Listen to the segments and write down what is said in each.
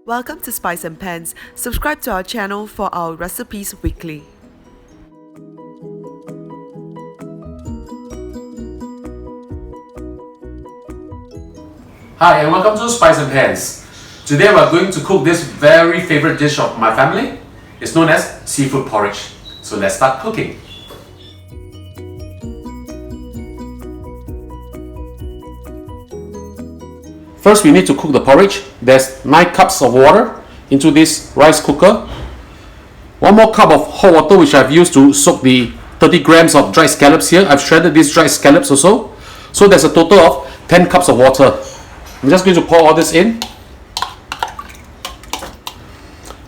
Welcome to Spice and Pans. Subscribe to our channel for our recipes weekly. Hi and welcome to Spice and Pans. Today we're going to cook this very favorite dish of my family. It's known as seafood porridge. So let's start cooking. First we need to cook the porridge. There's 9 cups of water into this rice cooker. 1 more cup of hot water which I've used to soak the 30 grams of dried scallops here. I've shredded these dried scallops also. So there's a total of 10 cups of water. I'm just going to pour all this in.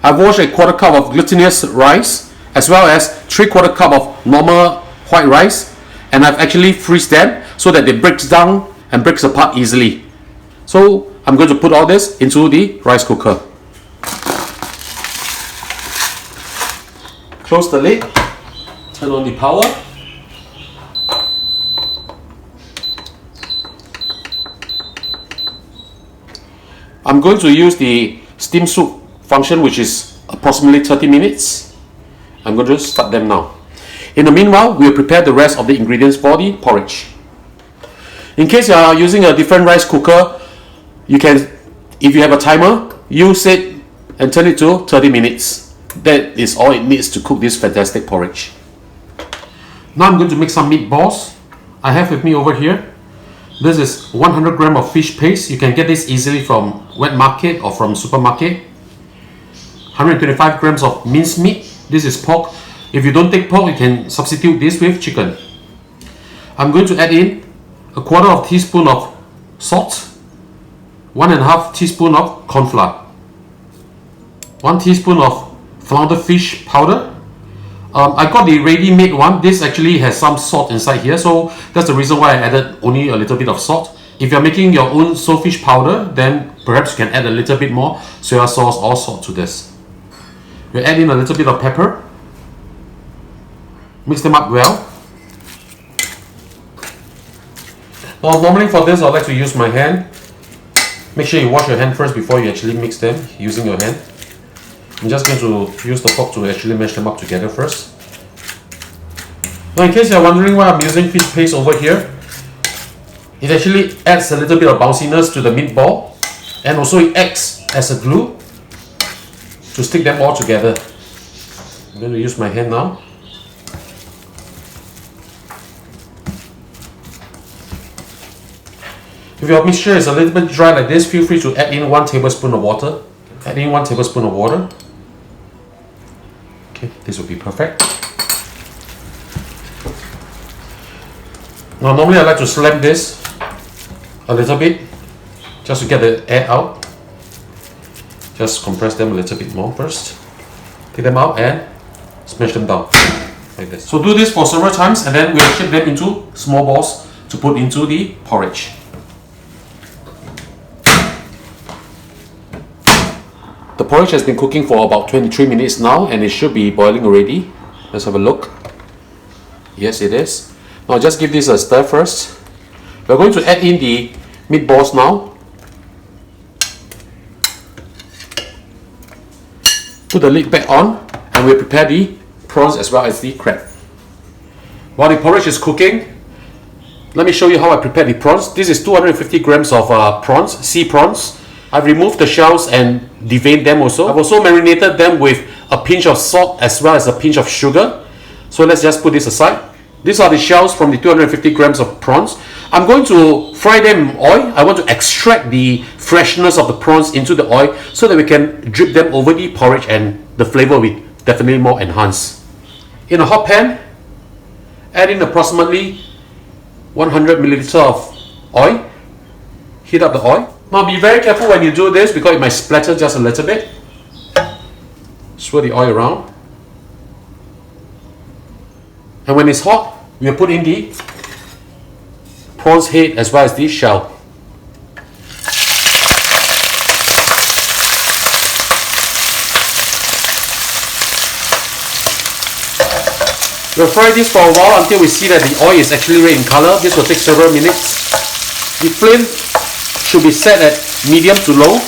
I've washed a 1/4 cup of glutinous rice as well as 3/4 cup of normal white rice, and I've actually freeze them so that they breaks down and breaks apart easily. So I'm going to put all this into the rice cooker. Close the lid, turn on the power. I'm going to use the steam soup function, which is approximately 30 minutes. I'm going to start them now. In the meanwhile, we'll prepare the rest of the ingredients for the porridge. In case you are using a different rice cooker, you can, if you have a timer, use it and turn it to 30 minutes. That is all it needs to cook this fantastic porridge. Now I'm going to make some meatballs. I have with me over here, this is 100 grams of fish paste. You can get this easily from wet market or from supermarket. 125 grams of minced meat. This is pork. If you don't take pork, you can substitute this with chicken. I'm going to add in a 1/4 teaspoon of salt, 1.5 teaspoon of corn flour, 1 teaspoon of flounder fish powder. I got the ready-made one. This actually has some salt inside here, so that's the reason why I added only a little bit of salt. If you're making your own saltfish powder, then perhaps you can add a little bit more soy sauce or salt to this. We'll add in a little bit of pepper. Mix them up well. Now, normally for this, I like to use my hand. Make sure you wash your hand first before you actually mix them using your hand. I'm just going to use the fork to actually mash them up together first. Now, in case you're wondering why I'm using fish paste over here, it actually adds a little bit of bounciness to the meatball, and also it acts as a glue to stick them all together. I'm going to use my hand now. If your mixture is a little bit dry like this, feel free to add in 1 tablespoon of water. Add in 1 tablespoon of water. Okay, this will be perfect. Now normally I like to slam this a little bit just to get the air out. Just compress them a little bit more first. Take them out and smash them down like this. So do this for several times and then we'll shape them into small balls to put into the porridge. The porridge has been cooking for about 23 minutes now and it should be boiling already. Let's have a look. Yes, it is. Now just give this a stir first. We're going to add in the meatballs now. Put the lid back on and we'll prepare the prawns as well as the crab. While the porridge is cooking, let me show you how I prepare the prawns. This is 250 grams of prawns, sea prawns. I've removed the shells and deveined them also. I've also marinated them with a pinch of salt as well as a pinch of sugar. So let's just put this aside. These are the shells from the 250 grams of prawns. I'm going to fry them in oil. I want to extract the freshness of the prawns into the oil so that we can drip them over the porridge and the flavor will be definitely more enhanced. In a hot pan, add in approximately 100 milliliters of oil. Heat up the oil. Now be very careful when you do this because it might splatter just a little bit. Swirl the oil around. And when it's hot, we'll put in the prawns head as well as the shell. We'll fry this for a while until we see that the oil is actually red in color. This will take several minutes. The flame should be set at medium to low.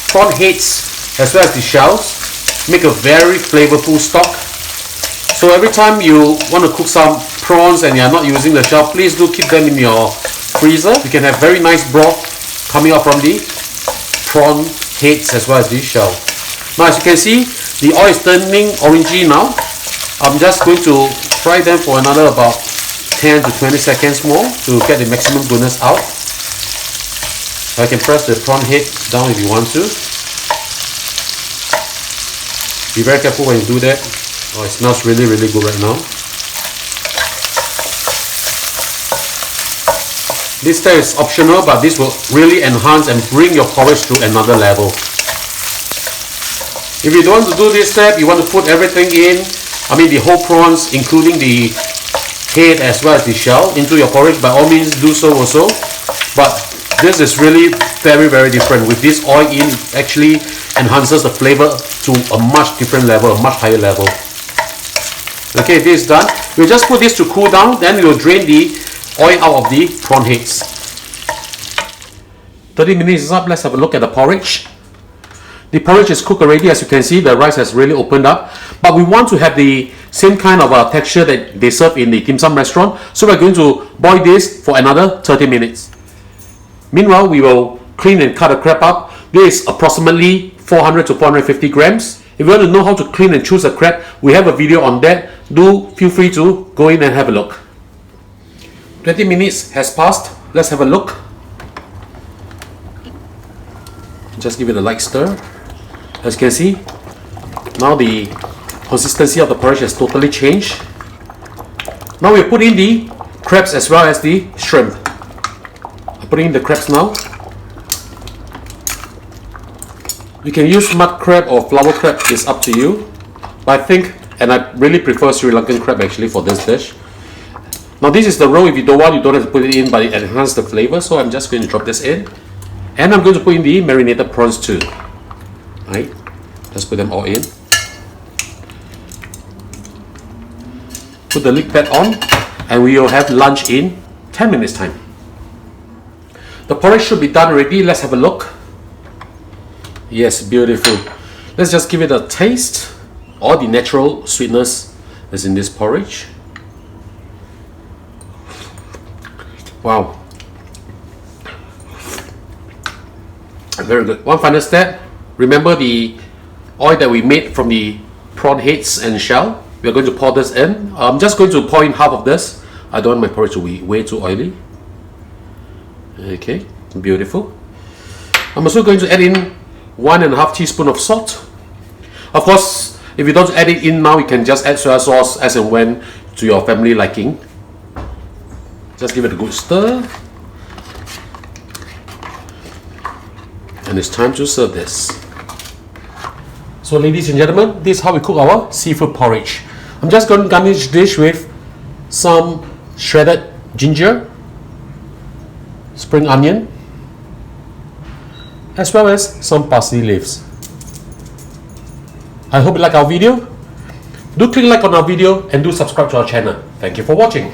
Prawn heads as well as the shells make a very flavorful stock. So every time you want to cook some prawns and you're not using the shell, please do keep them in your freezer. You can have very nice broth coming out from the prawn heads as well as the shell. Now as you can see, the oil is turning orangey now. I'm just going to fry them for another about 10 to 20 seconds more to get the maximum goodness out. I can press the prawn head down if you want to. Be very careful when you do that. Oh, it smells really good right now. This step is optional, but this will really enhance and bring your porridge to another level. If you don't want to do this step, you want to put everything in, I mean the whole prawns, including the head as well as the shell, into your porridge, by all means do so also. But this is really very different. With this oil in, it actually enhances the flavor to a much different level, a much higher level. Okay, this is done. We'll just put this to cool down, then we'll drain the oil out of the prawn heads. 30 minutes is up. Let's have a look at the porridge. The porridge is cooked already. As you can see, the rice has really opened up, but we want to have the same kind of texture that they serve in the dim sum restaurant, so we're going to boil this for another 30 minutes. Meanwhile, we will clean and cut the crab up. This is approximately 400 to 450 grams. If you want to know how to clean and choose a crab, we have a video on that. Do feel free to go in and have a look. 20 minutes has passed. Let's have a look. Just give it a light stir. As you can see, now the consistency of the porridge has totally changed. Now we put in the crabs as well as the shrimp. I'm putting in the crabs now. You can use mud crab or flower crab, it's up to you. But I think, and I really prefer Sri Lankan crab actually for this dish. Now this is the roe. If you don't want, you don't have to put it in, but it enhances the flavor. So I'm just going to drop this in. And I'm going to put in the marinated prawns too. Right? Just put them all in. Put the lid back on, and we will have lunch in 10 minutes time. The porridge should be done already. Let's have a look. Yes, beautiful. Let's just give it a taste. All the natural sweetness is in this porridge. Wow. Very good. One final step. Remember the oil that we made from the prawn heads and shell. We are going to pour this in. I'm just going to pour in half of this. I don't want my porridge to be way too oily. Okay, beautiful. I'm also going to add in 1.5 teaspoons of salt. Of course, if you don't add it in now, you can just add soy sauce as and when to your family liking. Just give it a good stir. And it's time to serve this. So ladies and gentlemen, this is how we cook our seafood porridge. I'm just going to garnish this with some shredded ginger, spring onion, as well as some parsley leaves. I hope you like our video. Do click like on our video and do subscribe to our channel. Thank you for watching.